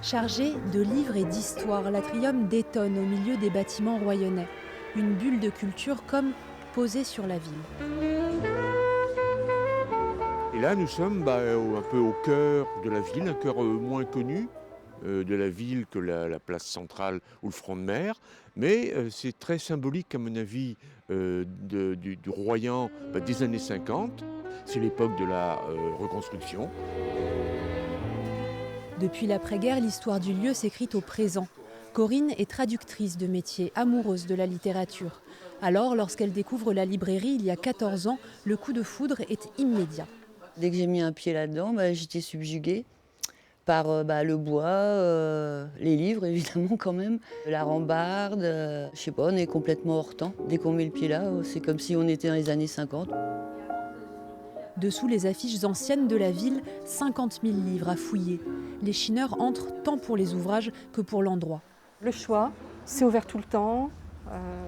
Chargé de livres et d'histoires, l'Atrium détonne au milieu des bâtiments royonnais. Une bulle de culture comme posée sur la ville. Et là, nous sommes un peu au cœur de la ville, un cœur moins connu de la ville que la place centrale ou le front de mer. Mais c'est très symbolique, à mon avis, du Royan des années 50. C'est l'époque de la reconstruction. Depuis l'après-guerre, l'histoire du lieu s'écrit au présent. Corinne est traductrice de métier, amoureuse de la littérature. Alors, lorsqu'elle découvre la librairie il y a 14 ans, le coup de foudre est immédiat. Dès que j'ai mis un pied là-dedans, j'étais subjuguée par le bois, les livres évidemment quand même, la rambarde, je sais pas, on est complètement hors temps. Dès qu'on met le pied là, c'est comme si on était dans les années 50. Dessous les affiches anciennes de la ville, 50 000 livres à fouiller. Les chineurs entrent tant pour les ouvrages que pour l'endroit. Le choix, c'est ouvert tout le temps,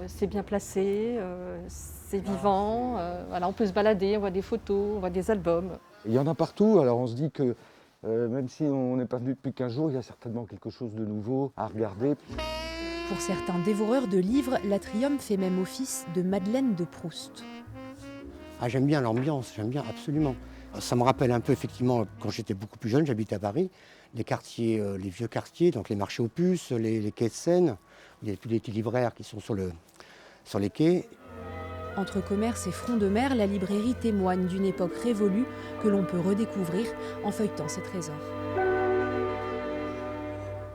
c'est bien placé, c'est vivant. Voilà, on peut se balader, on voit des photos, on voit des albums. Il y en a partout, alors on se dit que même si on n'est pas venu depuis 15 jours, il y a certainement quelque chose de nouveau à regarder. Pour certains dévoreurs de livres, l'Atrium fait même office de Madeleine de Proust. Ah, j'aime bien l'ambiance, j'aime bien absolument. Ça me rappelle un peu effectivement quand j'étais beaucoup plus jeune, j'habitais à Paris, les quartiers, les vieux quartiers, donc les marchés aux puces, les quais de Seine. Il y a tous les petits libraires qui sont sur les quais. Entre commerce et front de mer, la librairie témoigne d'une époque révolue que l'on peut redécouvrir en feuilletant ses trésors.